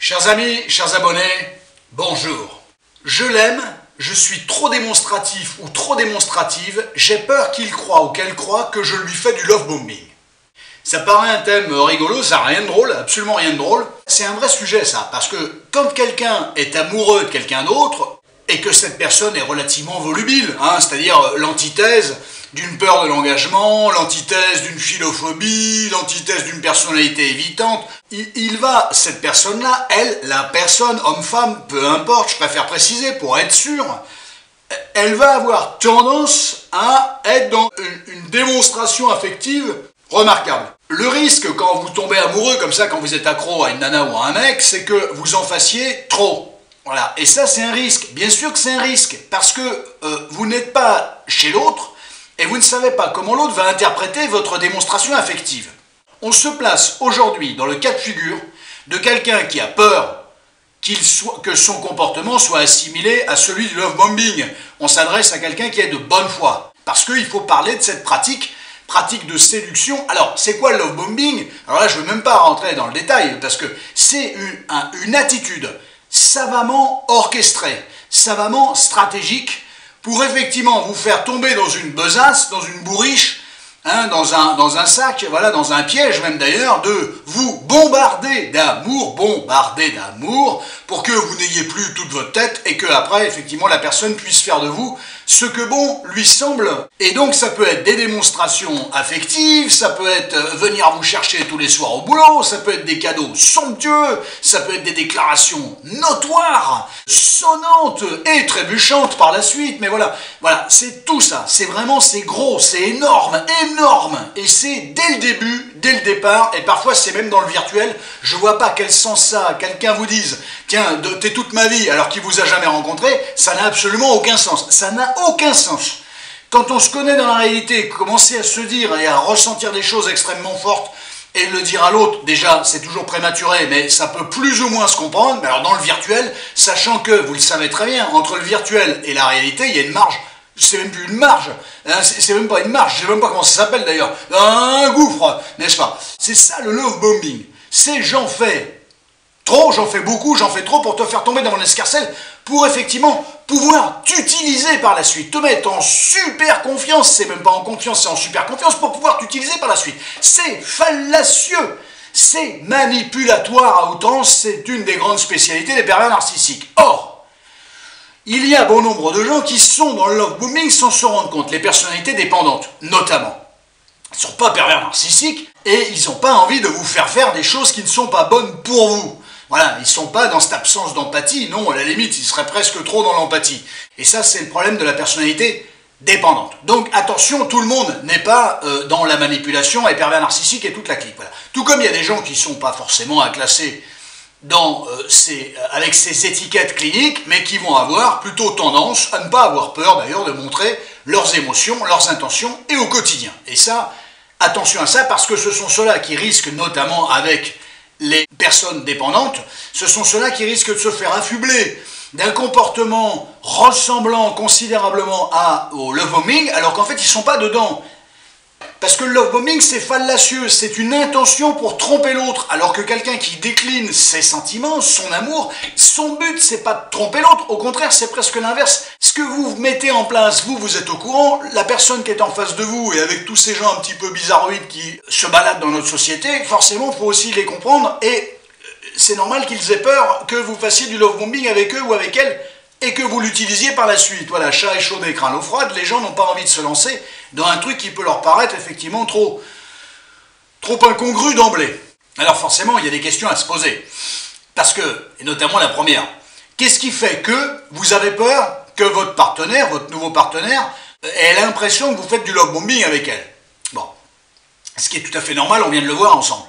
Chers amis, chers abonnés, bonjour. Je l'aime, je suis trop démonstratif ou trop démonstrative, j'ai peur qu'il croie ou qu'elle croie que je lui fais du love bombing. Ça paraît un thème rigolo, ça n'a rien de drôle, absolument rien de drôle. C'est un vrai sujet ça, parce que quand quelqu'un est amoureux de quelqu'un d'autre, et que cette personne est relativement volubile, c'est-à-dire l'antithèse d'une peur de l'engagement, l'antithèse d'une philophobie, l'antithèse d'une personnalité évitante, il va, cette personne-là, elle, la personne, homme-femme, peu importe, je préfère préciser pour être sûr, elle va avoir tendance à être dans une démonstration affective remarquable. Le risque quand vous tombez amoureux comme ça, quand vous êtes accro à une nana ou à un mec, c'est que vous en fassiez trop. Voilà, et ça c'est un risque, bien sûr que c'est un risque, parce que vous n'êtes pas chez l'autre, et vous ne savez pas comment l'autre va interpréter votre démonstration affective. On se place aujourd'hui dans le cas de figure de quelqu'un qui a peur que son comportement soit assimilé à celui du love bombing. On s'adresse à quelqu'un qui est de bonne foi, parce qu'il faut parler de cette pratique de séduction. Alors, c'est quoi le love bombing? Alors là, je ne veux même pas rentrer dans le détail, parce que c'est une attitude savamment orchestrée, savamment stratégique, pour effectivement vous faire tomber dans une besace, dans une bourriche, dans un sac, voilà, dans un piège même d'ailleurs, de vous bombarder d'amour, pour que vous n'ayez plus toute votre tête et que après, effectivement, la personne puisse faire de vous ce que bon lui semble. Et donc ça peut être des démonstrations affectives, ça peut être venir vous chercher tous les soirs au boulot, ça peut être des cadeaux somptueux, ça peut être des déclarations notoires, sonnantes et trébuchantes par la suite, mais voilà, c'est tout ça, c'est vraiment, c'est gros, c'est énorme, et c'est dès le début, dès le départ, et parfois c'est même dans le virtuel. Je vois pas quel sens ça a, quelqu'un vous dise, tiens, t'es toute ma vie, alors qu'il vous a jamais rencontré, ça n'a absolument aucun sens, ça n'a aucun sens. Quand on se connaît dans la réalité, commencer à se dire et à ressentir des choses extrêmement fortes, et le dire à l'autre, déjà, c'est toujours prématuré, mais ça peut plus ou moins se comprendre. Mais alors dans le virtuel, sachant que, vous le savez très bien, entre le virtuel et la réalité, il y a une marge. C'est même plus une marge, c'est même pas une marge, je sais même pas comment ça s'appelle d'ailleurs, un gouffre, n'est-ce pas? C'est ça le love bombing, c'est j'en fais trop, j'en fais beaucoup, j'en fais trop pour te faire tomber dans mon escarcelle, pour effectivement pouvoir t'utiliser par la suite, te mettre en super confiance, c'est même pas en confiance, c'est en super confiance, pour pouvoir t'utiliser par la suite. C'est fallacieux, c'est manipulatoire à outrance, c'est une des grandes spécialités des pervers narcissiques. Or, il y a bon nombre de gens qui sont dans le love bombing sans se rendre compte, les personnalités dépendantes, notamment. Ils ne sont pas pervers narcissiques et ils n'ont pas envie de vous faire des choses qui ne sont pas bonnes pour vous. Voilà, ils ne sont pas dans cette absence d'empathie, non, à la limite, ils seraient presque trop dans l'empathie. Et ça, c'est le problème de la personnalité dépendante. Donc attention, tout le monde n'est pas dans la manipulation et pervers narcissique et toute la clique. Voilà. Tout comme il y a des gens qui ne sont pas forcément à classer avec ces étiquettes cliniques, mais qui vont avoir plutôt tendance à ne pas avoir peur d'ailleurs de montrer leurs émotions, leurs intentions et au quotidien. Et ça, attention à ça, parce que ce sont ceux-là qui risquent, notamment avec les personnes dépendantes, ce sont ceux-là qui risquent de se faire affubler d'un comportement ressemblant considérablement au love bombing, alors qu'en fait ils ne sont pas dedans. Parce que le love bombing, c'est fallacieux, c'est une intention pour tromper l'autre, alors que quelqu'un qui décline ses sentiments, son amour, son but, c'est pas de tromper l'autre, au contraire, c'est presque l'inverse. Ce que vous mettez en place, vous êtes au courant, la personne qui est en face de vous, et avec tous ces gens un petit peu bizarroïdes qui se baladent dans notre société, forcément, il faut aussi les comprendre, et c'est normal qu'ils aient peur que vous fassiez du love bombing avec eux ou avec elles, et que vous l'utilisiez par la suite. Voilà, chat échaudé craint l'eau froide, les gens n'ont pas envie de se lancer dans un truc qui peut leur paraître effectivement trop incongru d'emblée. Alors forcément, il y a des questions à se poser. Parce que, et notamment la première, qu'est-ce qui fait que vous avez peur que votre partenaire, votre nouveau partenaire, ait l'impression que vous faites du love bombing avec elle? Bon, ce qui est tout à fait normal, on vient de le voir ensemble.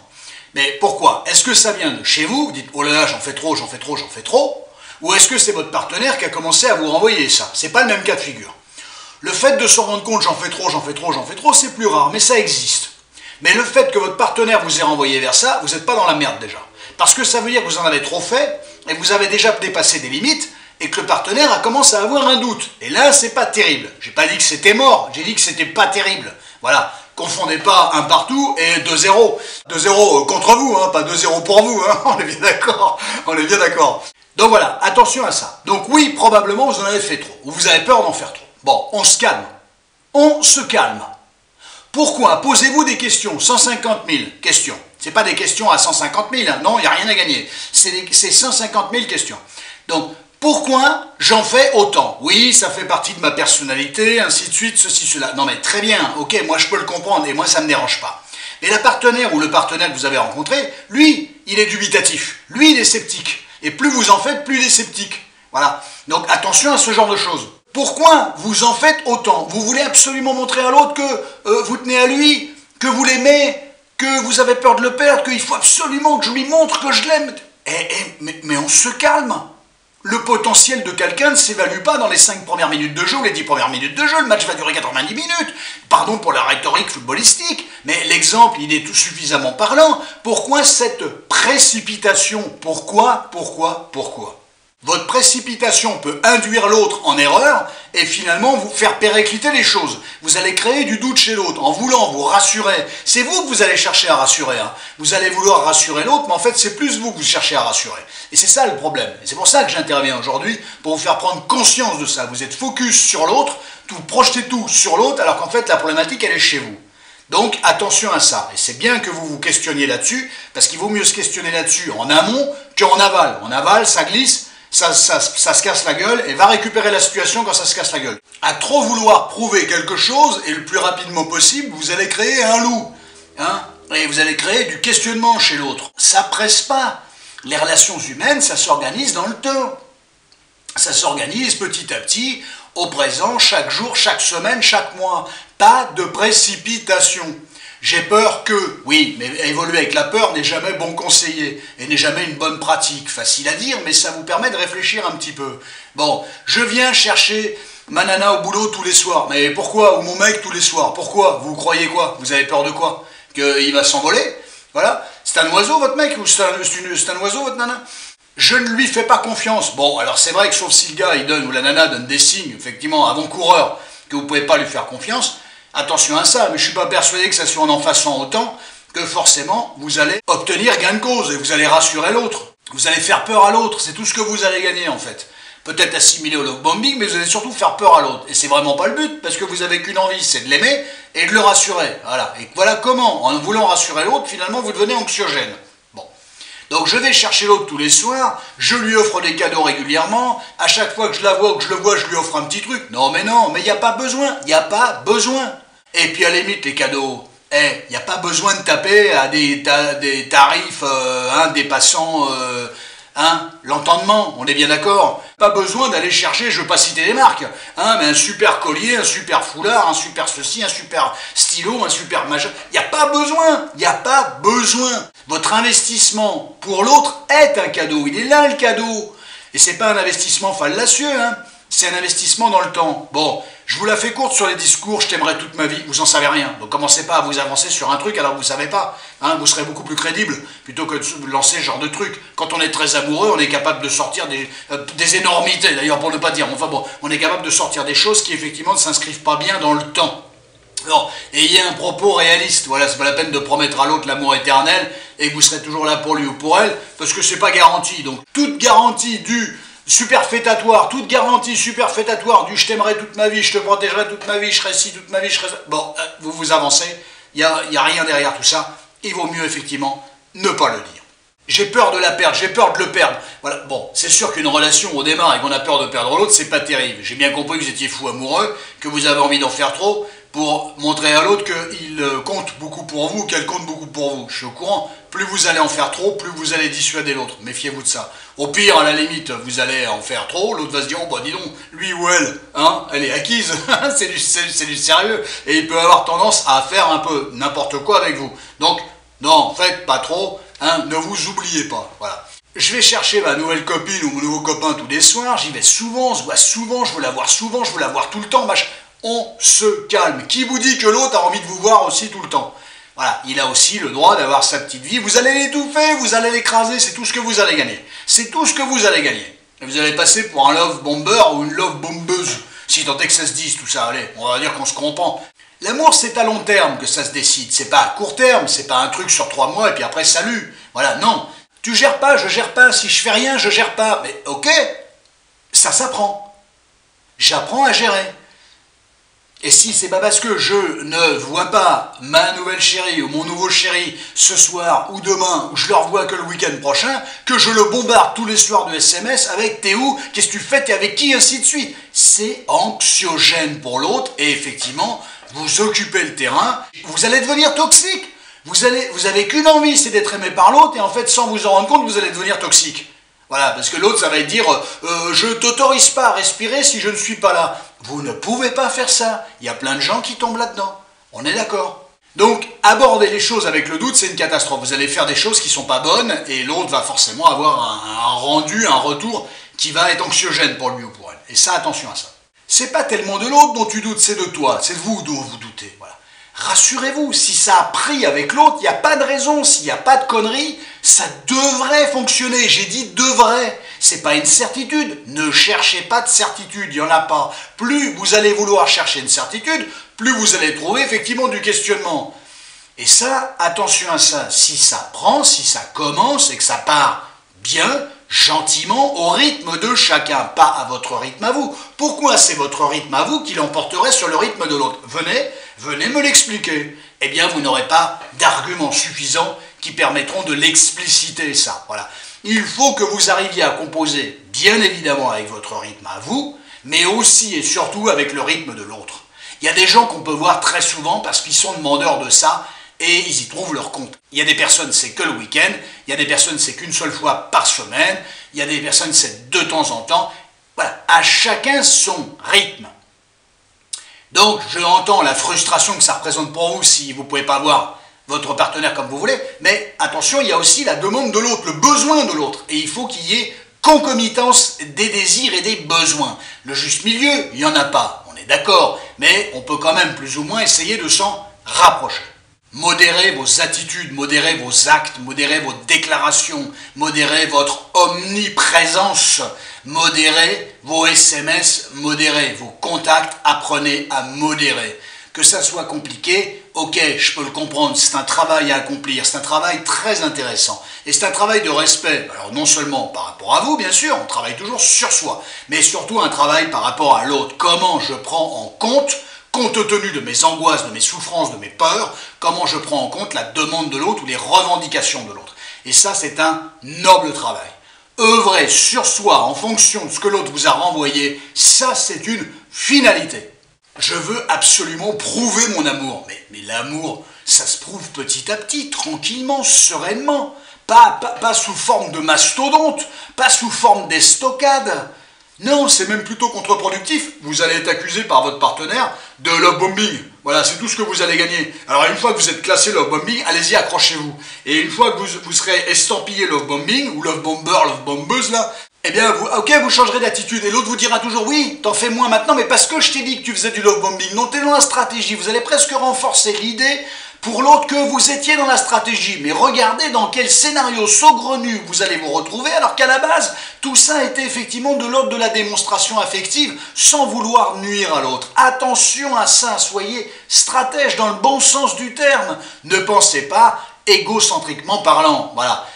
Mais pourquoi? Est-ce que ça vient de chez vous? Vous dites, oh là là, j'en fais trop, ou est-ce que c'est votre partenaire qui a commencé à vous renvoyer ça? C'est pas le même cas de figure. Le fait de se rendre compte, j'en fais trop, c'est plus rare, mais ça existe. Mais le fait que votre partenaire vous ait renvoyé vers ça, vous n'êtes pas dans la merde déjà. Parce que ça veut dire que vous en avez trop fait, et que vous avez déjà dépassé des limites, et que le partenaire a commencé à avoir un doute. Et là, c'est pas terrible. J'ai pas dit que c'était mort, j'ai dit que c'était pas terrible. Voilà. Confondez pas un partout et 2-0. 2-0 contre vous, hein, pas 2-0 pour vous, hein, on est bien d'accord. On est bien d'accord. Donc voilà, attention à ça. Donc oui, probablement vous en avez fait trop, ou vous avez peur d'en faire trop. Bon, on se calme. On se calme. Pourquoi? Posez-vous des questions. 150 000 questions. C'est pas des questions à 150 000, hein. Non, il n'y a rien à gagner. C'est 150 000 questions. Donc, pourquoi j'en fais autant? Oui, ça fait partie de ma personnalité, ainsi de suite, ceci, cela. Non mais très bien, ok, moi je peux le comprendre et moi ça ne me dérange pas. Mais la partenaire ou le partenaire que vous avez rencontré, lui, il est dubitatif. Lui, il est sceptique. Et plus vous en faites, plus il est sceptique. Voilà. Donc attention à ce genre de choses. Pourquoi vous en faites autant? Vous voulez absolument montrer à l'autre que vous tenez à lui, que vous l'aimez, que vous avez peur de le perdre, qu'il faut absolument que je lui montre que je l'aime. Mais on se calme. Le potentiel de quelqu'un ne s'évalue pas dans les 5 premières minutes de jeu ou les 10 premières minutes de jeu. Le match va durer 90 minutes. Pardon pour la rhétorique footballistique, mais l'exemple, il est tout suffisamment parlant. Pourquoi cette précipitation? Pourquoi? Votre précipitation peut induire l'autre en erreur et finalement vous faire péricliter les choses. Vous allez créer du doute chez l'autre en voulant vous rassurer. C'est vous que vous allez chercher à rassurer. Hein. Vous allez vouloir rassurer l'autre, mais en fait c'est plus vous que vous cherchez à rassurer. Et c'est ça le problème. Et c'est pour ça que j'interviens aujourd'hui, pour vous faire prendre conscience de ça. Vous êtes focus sur l'autre, vous projetez tout sur l'autre, alors qu'en fait la problématique elle est chez vous. Donc attention à ça, et c'est bien que vous vous questionniez là-dessus, parce qu'il vaut mieux se questionner là-dessus en amont qu'en aval. En aval, ça glisse, ça se casse la gueule, et va récupérer la situation quand ça se casse la gueule. À trop vouloir prouver quelque chose, et le plus rapidement possible, vous allez créer un loup, hein, et vous allez créer du questionnement chez l'autre. Ça presse pas. Les relations humaines, ça s'organise dans le temps. Ça s'organise petit à petit, au présent, chaque jour, chaque semaine, chaque mois. Pas de précipitation. J'ai peur que, oui, mais évoluer avec la peur n'est jamais bon conseiller et n'est jamais une bonne pratique. Facile à dire, mais ça vous permet de réfléchir un petit peu. Bon, je viens chercher ma nana au boulot tous les soirs. Mais pourquoi? Ou mon mec tous les soirs? Pourquoi? Vous croyez quoi? Vous avez peur de quoi? Qu'il va s'envoler? Voilà. C'est un oiseau votre mec? Ou c'est un oiseau votre nana? Je ne lui fais pas confiance. Bon, alors c'est vrai que sauf si le gars il donne, ou la nana donne des signes, effectivement, avant-coureur, que vous ne pouvez pas lui faire confiance, attention à ça, mais je ne suis pas persuadé que ça soit en façant autant que forcément vous allez obtenir gain de cause et vous allez rassurer l'autre. Vous allez faire peur à l'autre, c'est tout ce que vous allez gagner en fait. Peut-être assimiler au love bombing, mais vous allez surtout faire peur à l'autre. Et c'est vraiment pas le but, parce que vous avez qu'une envie, c'est de l'aimer et de le rassurer. Voilà. Et voilà comment, en voulant rassurer l'autre, finalement vous devenez anxiogène. Bon. Donc je vais chercher l'autre tous les soirs, je lui offre des cadeaux régulièrement, à chaque fois que je la vois ou que je le vois, je lui offre un petit truc. Non, mais il n'y a pas besoin, il n'y a pas besoin. Et puis à la limite, les cadeaux, il n'y a pas besoin de taper à des tarifs dépassant l'entendement, on est bien d'accord. Pas besoin d'aller chercher, je ne veux pas citer des marques, mais un super collier, un super foulard, un super ceci, un super stylo, un super machin. Il n'y a pas besoin, il n'y a pas besoin. Votre investissement pour l'autre est un cadeau, il est là le cadeau. Et c'est pas un investissement fallacieux, c'est un investissement dans le temps. Bon, je vous la fais courte sur les discours, je t'aimerai toute ma vie, vous en savez rien. Donc commencez pas à vous avancer sur un truc alors que vous savez pas. Vous serez beaucoup plus crédible plutôt que de lancer ce genre de truc. Quand on est très amoureux, on est capable de sortir des énormités, d'ailleurs pour ne pas dire. Enfin bon, on est capable de sortir des choses qui effectivement ne s'inscrivent pas bien dans le temps. Non, ayez un propos réaliste, voilà, c'est pas la peine de promettre à l'autre l'amour éternel et que vous serez toujours là pour lui ou pour elle, parce que c'est pas garanti. Donc toute garantie du superfétatoire, toute garantie superfétatoire du je t'aimerai toute ma vie, je te protégerai toute ma vie, je serai ci toute ma vie, je serai ça. Bon, vous vous avancez, il n'y a rien derrière tout ça, il vaut mieux effectivement ne pas le dire. J'ai peur de la perdre, j'ai peur de le perdre. Voilà, bon, c'est sûr qu'une relation au démarre et qu'on a peur de perdre l'autre, c'est pas terrible. J'ai bien compris que vous étiez fou amoureux, que vous avez envie d'en faire trop, pour montrer à l'autre qu'il compte beaucoup pour vous, qu'elle compte beaucoup pour vous. Je suis au courant, plus vous allez en faire trop, plus vous allez dissuader l'autre. Méfiez-vous de ça. Au pire, à la limite, vous allez en faire trop, l'autre va se dire, oh bah dis donc, lui ou elle, elle est acquise, c'est du sérieux. Et il peut avoir tendance à faire un peu n'importe quoi avec vous. Donc, non, faites pas trop, ne vous oubliez pas, voilà. Je vais chercher ma nouvelle copine ou mon nouveau copain tous les soirs, j'y vais souvent, on se voit souvent, je veux la voir souvent, je veux la voir tout le temps, on se calme. Qui vous dit que l'autre a envie de vous voir aussi tout le temps? Voilà, il a aussi le droit d'avoir sa petite vie. Vous allez l'étouffer, vous allez l'écraser, c'est tout ce que vous allez gagner. C'est tout ce que vous allez gagner. Et vous allez passer pour un love bomber ou une love bombeuse, si tant est que ça se dise tout ça. Allez, on va dire qu'on se comprend. L'amour, c'est à long terme que ça se décide. C'est pas à court terme, c'est pas un truc sur 3 mois et puis après salut. Voilà, non. Tu gères pas, je gère pas. Si je fais rien, je gère pas. Mais ok, ça s'apprend. J'apprends à gérer. Et si c'est pas parce que je ne vois pas ma nouvelle chérie ou mon nouveau chéri ce soir ou demain, ou je le revois que le week-end prochain, que je le bombarde tous les soirs de SMS avec t'es où, qu'est-ce que tu fais, t'es avec qui, ainsi de suite. C'est anxiogène pour l'autre et effectivement, vous occupez le terrain, vous allez devenir toxique. Vous avez qu'une envie, c'est d'être aimé par l'autre et en fait, sans vous en rendre compte, vous allez devenir toxique. Voilà, parce que l'autre, ça va dire je t'autorise pas à respirer si je ne suis pas là. Vous ne pouvez pas faire ça. Il y a plein de gens qui tombent là-dedans. On est d'accord. Donc, aborder les choses avec le doute, c'est une catastrophe. Vous allez faire des choses qui sont pas bonnes et l'autre va forcément avoir un rendu, un retour qui va être anxiogène pour lui ou pour elle. Et ça, attention à ça. C'est pas tellement de l'autre dont tu doutes, c'est de toi. C'est de vous dont vous doutez. Voilà. Rassurez-vous, si ça a pris avec l'autre, il n'y a pas de raison, s'il n'y a pas de conneries, ça devrait fonctionner. J'ai dit devrait. C'est pas une certitude. Ne cherchez pas de certitude, il n'y en a pas. Plus vous allez vouloir chercher une certitude, plus vous allez trouver effectivement du questionnement. Et ça, attention à ça. Si ça prend, si ça commence et que ça part bien, gentiment, au rythme de chacun, pas à votre rythme à vous. Pourquoi c'est votre rythme à vous qui l'emporterait sur le rythme de l'autre? Venez me l'expliquer. Eh bien, vous n'aurez pas d'arguments suffisants qui permettront de l'expliciter, ça. Voilà. Il faut que vous arriviez à composer, bien évidemment, avec votre rythme à vous, mais aussi et surtout avec le rythme de l'autre. Il y a des gens qu'on peut voir très souvent parce qu'ils sont demandeurs de ça et ils y trouvent leur compte. Il y a des personnes, c'est que le week-end, il y a des personnes, c'est qu'une seule fois par semaine, il y a des personnes, c'est de temps en temps. Voilà, à chacun son rythme. Donc, je entends la frustration que ça représente pour vous si vous ne pouvez pas voir votre partenaire comme vous voulez, mais attention, il y a aussi la demande de l'autre, le besoin de l'autre, et il faut qu'il y ait concomitance des désirs et des besoins. Le juste milieu, il n'y en a pas, on est d'accord, mais on peut quand même plus ou moins essayer de s'en rapprocher. Modérez vos attitudes, modérez vos actes, modérez vos déclarations, modérez votre omniprésence, modérez vos SMS, modérez vos contacts, apprenez à modérer. Que ça soit compliqué, ok, je peux le comprendre, c'est un travail à accomplir, c'est un travail très intéressant. Et c'est un travail de respect, alors non seulement par rapport à vous, bien sûr, on travaille toujours sur soi, mais surtout un travail par rapport à l'autre. Comment je prends en compte tenu de mes angoisses, de mes souffrances, de mes peurs, comment je prends en compte la demande de l'autre ou les revendications de l'autre. Et ça, c'est un noble travail. Œuvrer sur soi en fonction de ce que l'autre vous a renvoyé, ça, c'est une finalité. Je veux absolument prouver mon amour. Mais l'amour, ça se prouve petit à petit, tranquillement, sereinement. Pas sous forme de mastodonte, pas sous forme d'estocade. Non, c'est même plutôt contre-productif. Vous allez être accusé par votre partenaire de love bombing. Voilà, c'est tout ce que vous allez gagner. Alors une fois que vous êtes classé love bombing, allez-y, accrochez-vous. Et une fois que vous serez estampillé love bombing, ou love bomber, love bombeuse, là, eh bien, vous changerez d'attitude. Et l'autre vous dira toujours, oui, t'en fais moins maintenant, mais parce que je t'ai dit que tu faisais du love bombing. Non, t'es dans la stratégie. Vous allez presque renforcer l'idée pour l'autre que vous étiez dans la stratégie. Mais regardez dans quel scénario saugrenu vous allez vous retrouver, alors qu'à la base, tout ça était effectivement de l'ordre de la démonstration affective, sans vouloir nuire à l'autre. Attention à ça, soyez stratège dans le bon sens du terme. Ne pensez pas égocentriquement parlant. Voilà.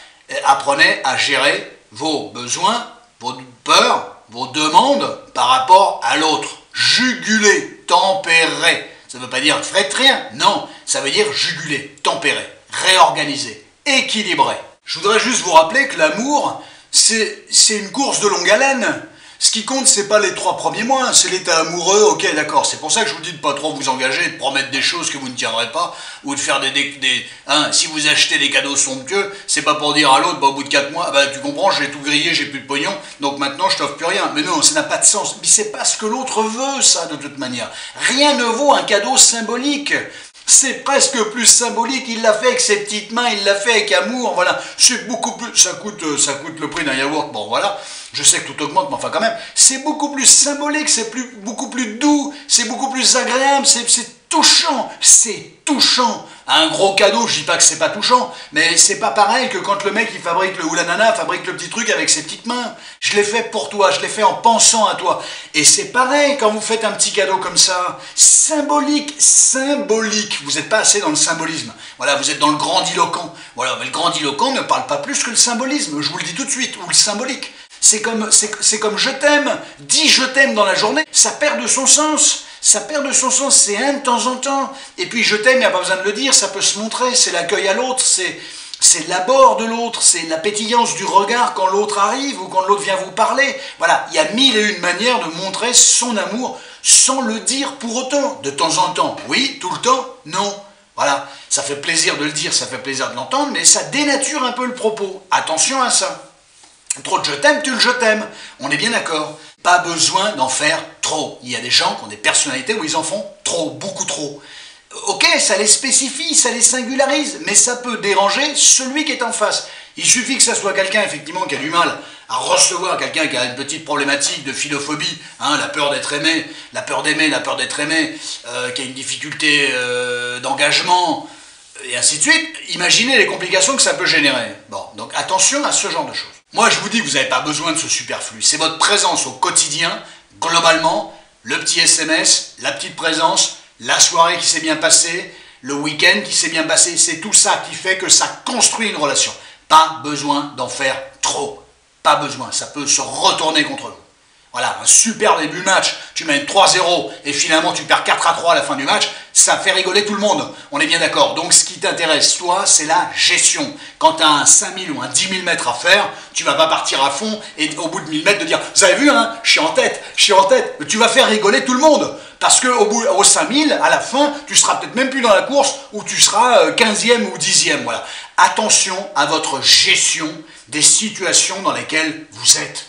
Apprenez à gérer vos besoins, vos peurs, vos demandes par rapport à l'autre. Jugulez, tempérez. Ça ne veut pas dire faites rien, non, ça veut dire juguler, tempérer, réorganiser, équilibrer. Je voudrais juste vous rappeler que l'amour, c'est une course de longue haleine. Ce qui compte, c'est pas les 3 premiers mois, c'est l'état amoureux, ok, d'accord. C'est pour ça que je vous dis de pas trop vous engager, de promettre des choses que vous ne tiendrez pas, ou de faire si vous achetez des cadeaux somptueux, c'est pas pour dire à l'autre, au bout de 4 mois, tu comprends, j'ai tout grillé, j'ai plus de pognon, donc maintenant je t'offre plus rien. Mais non, ça n'a pas de sens. Mais c'est pas ce que l'autre veut, ça, de toute manière. Rien ne vaut un cadeau symbolique. C'est presque plus symbolique, il l'a fait avec ses petites mains, il l'a fait avec amour, voilà. C'est beaucoup plus, ça coûte le prix d'un yaourt, bon voilà. Je sais que tout augmente, mais enfin quand même, c'est beaucoup plus symbolique, c'est beaucoup plus doux, c'est beaucoup plus agréable, c'est touchant, Un gros cadeau, je dis pas que c'est pas touchant, mais c'est pas pareil que quand le mec il fabrique ou la nana fabrique le petit truc avec ses petites mains. Je l'ai fait pour toi, je l'ai fait en pensant à toi. Et c'est pareil quand vous faites un petit cadeau comme ça, symbolique, symbolique. Vous n'êtes pas assez dans le symbolisme. Voilà, vous êtes dans le grandiloquent. Voilà, mais le grandiloquent ne parle pas plus que le symbolisme, je vous le dis tout de suite, ou le symbolique. C'est comme je t'aime, dis je t'aime dans la journée, ça perd de son sens. Ça perd de son sens, c'est un de temps en temps. Et puis je t'aime, il n'y a pas besoin de le dire, ça peut se montrer, c'est l'accueil à l'autre, c'est l'abord de l'autre, c'est la pétillance du regard quand l'autre arrive ou quand l'autre vient vous parler. Voilà, il y a 1001 manières de montrer son amour sans le dire pour autant. De temps en temps, oui, tout le temps, non. Voilà, ça fait plaisir de le dire, ça fait plaisir de l'entendre, mais ça dénature un peu le propos. Attention à ça. Trop de je t'aime, tu le je t'aime. On est bien d'accord. Pas besoin d'en faire trop. Il y a des gens qui ont des personnalités où ils en font trop, beaucoup trop. Ok, ça les spécifie, ça les singularise, mais ça peut déranger celui qui est en face. Il suffit que ça soit quelqu'un, effectivement, qui a du mal à recevoir, quelqu'un qui a une petite problématique de philophobie, hein, la peur d'être aimé, la peur d'aimer, la peur d'être aimé, qui a une difficulté d'engagement, et ainsi de suite. Imaginez les complications que ça peut générer. Bon, donc attention à ce genre de choses. Moi, je vous dis que vous n'avez pas besoin de ce superflu. C'est votre présence au quotidien, globalement, le petit SMS, la petite présence, la soirée qui s'est bien passée, le week-end qui s'est bien passé. C'est tout ça qui fait que ça construit une relation. Pas besoin d'en faire trop. Pas besoin. Ça peut se retourner contre vous. Voilà, un super début de match, tu mènes 3-0 et finalement tu perds 4-3 à la fin du match, ça fait rigoler tout le monde, on est bien d'accord. Donc ce qui t'intéresse, toi, c'est la gestion. Quand tu as un 5000 ou un 10 000 mètres à faire, tu vas pas partir à fond et au bout de 1000 mètres de dire « Vous avez vu, hein, je suis en tête », tu vas faire rigoler tout le monde. Parce qu'au 5000, à la fin, tu seras peut-être même plus dans la course ou tu seras 15e ou 10e. Voilà. Attention à votre gestion des situations dans lesquelles vous êtes.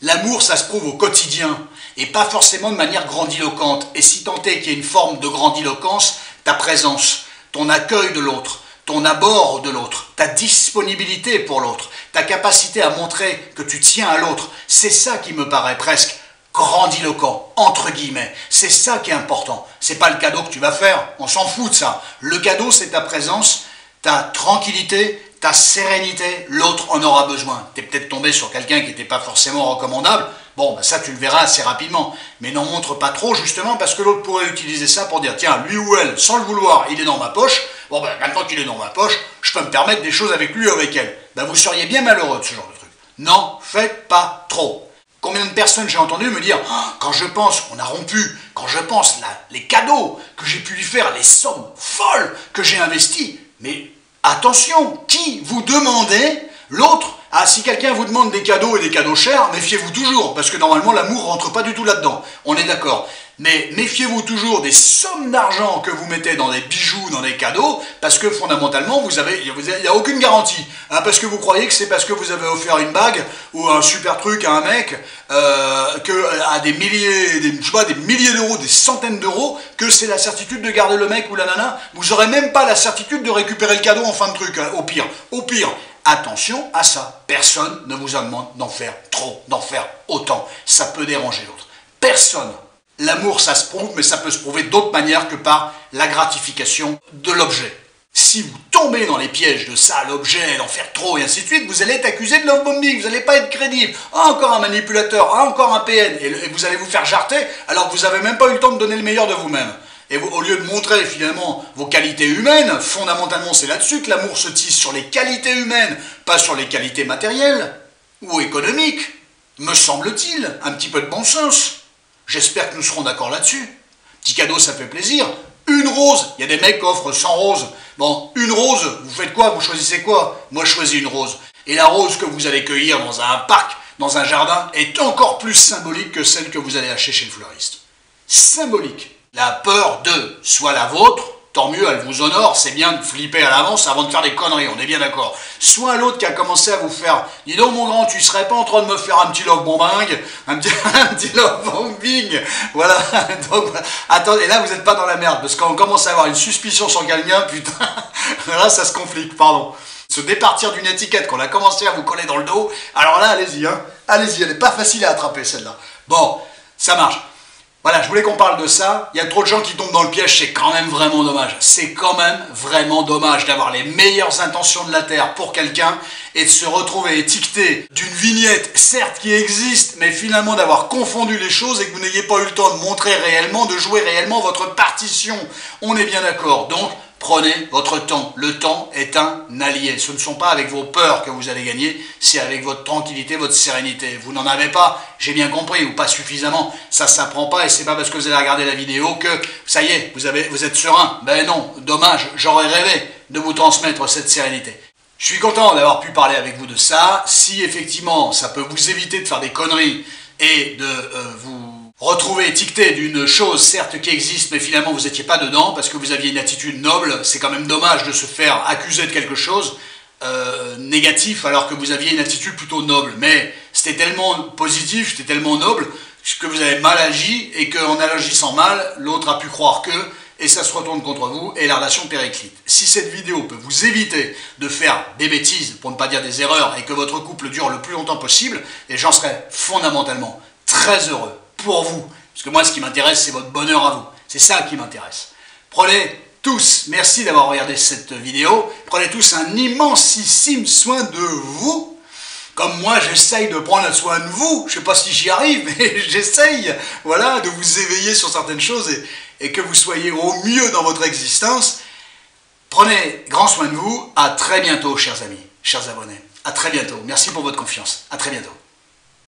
L'amour, ça se prouve au quotidien, et pas forcément de manière grandiloquente. Et si tant est qu'il y ait une forme de grandiloquence, ta présence, ton accueil de l'autre, ton abord de l'autre, ta disponibilité pour l'autre, ta capacité à montrer que tu tiens à l'autre, c'est ça qui me paraît presque grandiloquent, entre guillemets. C'est ça qui est important. C'est pas le cadeau que tu vas faire, on s'en fout de ça. Le cadeau, c'est ta présence, ta tranquillité, ta sérénité, l'autre en aura besoin. Tu es peut-être tombé sur quelqu'un qui n'était pas forcément recommandable, bon, ben ça tu le verras assez rapidement. Mais n'en montre pas trop justement parce que l'autre pourrait utiliser ça pour dire, tiens, lui ou elle, sans le vouloir, il est dans ma poche, bon ben maintenant qu'il est dans ma poche, je peux me permettre des choses avec lui ou avec elle. Ben vous seriez bien malheureux de ce genre de truc. Non, faites pas trop. Combien de personnes j'ai entendu me dire, oh, quand je pense qu'on a rompu, quand je pense les cadeaux que j'ai pu lui faire, les sommes folles que j'ai investies, mais attention, qui vous demandez l'autre? Ah, si quelqu'un vous demande des cadeaux et des cadeaux chers, méfiez-vous toujours, parce que normalement l'amour rentre pas du tout là-dedans, on est d'accord. Mais méfiez-vous toujours des sommes d'argent que vous mettez dans des bijoux, dans des cadeaux, parce que fondamentalement, il n'y a aucune garantie. Hein, parce que vous croyez que c'est parce que vous avez offert une bague ou un super truc à un mec, à des milliers, des milliers d'euros, des centaines d'euros, que c'est la certitude de garder le mec ou la nana. Vous n'aurez même pas la certitude de récupérer le cadeau en fin de truc, hein, au pire. Au pire. Attention à ça. Personne ne vous en demande d'en faire trop, d'en faire autant. Ça peut déranger l'autre. Personne. L'amour, ça se prouve, mais ça peut se prouver d'autres manières que par la gratification de l'objet. Si vous tombez dans les pièges de ça, l'objet, d'en faire trop, et ainsi de suite, vous allez être accusé de love bombing, vous n'allez pas être crédible. Ah, encore un manipulateur, ah, encore un PN, et vous allez vous faire jarter, alors que vous n'avez même pas eu le temps de donner le meilleur de vous-même. Et au lieu de montrer finalement vos qualités humaines, fondamentalement c'est là-dessus que l'amour se tisse, sur les qualités humaines, pas sur les qualités matérielles ou économiques, me semble-t-il, un petit peu de bon sens. J'espère que nous serons d'accord là-dessus. Petit cadeau, ça fait plaisir. Une rose, il y a des mecs qui offrent 100 roses. Bon, une rose, vous faites quoi? Vous choisissez quoi? Moi, je choisis une rose. Et la rose que vous allez cueillir dans un parc, dans un jardin, est encore plus symbolique que celle que vous allez acheter chez le fleuriste. Symbolique. La peur de soit la vôtre, tant mieux, elle vous honore, c'est bien de flipper à l'avance avant de faire des conneries, on est bien d'accord. Soit l'autre qui a commencé à vous faire, dis donc mon grand, tu serais pas en train de me faire un petit love bombing, un petit love bombing, voilà, donc attendez, là vous n'êtes pas dans la merde, parce qu'on commence à avoir une suspicion sur quelqu'un, putain, là ça se complique, pardon. Se départir d'une étiquette qu'on a commencé à vous coller dans le dos, alors là allez-y, hein, allez-y, elle n'est pas facile à attraper celle-là. Bon, ça marche. Voilà, je voulais qu'on parle de ça. Il y a trop de gens qui tombent dans le piège, c'est quand même vraiment dommage. C'est quand même vraiment dommage d'avoir les meilleures intentions de la Terre pour quelqu'un et de se retrouver étiqueté d'une vignette, certes qui existe, mais finalement d'avoir confondu les choses et que vous n'ayez pas eu le temps de montrer réellement, de jouer réellement votre partition. On est bien d'accord. Donc, prenez votre temps. Le temps est un allié. Ce ne sont pas avec vos peurs que vous allez gagner, c'est avec votre tranquillité, votre sérénité. Vous n'en avez pas, j'ai bien compris, ou pas suffisamment. Ça s'apprend pas et c'est pas parce que vous allez regarder la vidéo que ça y est, vous êtes serein. Ben non, dommage, j'aurais rêvé de vous transmettre cette sérénité. Je suis content d'avoir pu parler avec vous de ça. Si effectivement ça peut vous éviter de faire des conneries et de vous retrouver étiqueté d'une chose certes qui existe mais finalement vous n'étiez pas dedans parce que vous aviez une attitude noble, c'est quand même dommage de se faire accuser de quelque chose négatif alors que vous aviez une attitude plutôt noble. Mais c'était tellement positif, c'était tellement noble que vous avez mal agi et qu'en agissant mal, l'autre a pu croire que et ça se retourne contre vous et la relation périclite. Si cette vidéo peut vous éviter de faire des bêtises, pour ne pas dire des erreurs, et que votre couple dure le plus longtemps possible, et j'en serais fondamentalement très heureux pour vous. Parce que moi, ce qui m'intéresse, c'est votre bonheur à vous. C'est ça qui m'intéresse. Prenez tous, merci d'avoir regardé cette vidéo, prenez tous un immensissime soin de vous. Comme moi, j'essaye de prendre soin de vous. Je ne sais pas si j'y arrive, mais j'essaye, voilà, de vous éveiller sur certaines choses et que vous soyez au mieux dans votre existence. Prenez grand soin de vous. À très bientôt, chers amis, chers abonnés. À très bientôt. Merci pour votre confiance. À très bientôt.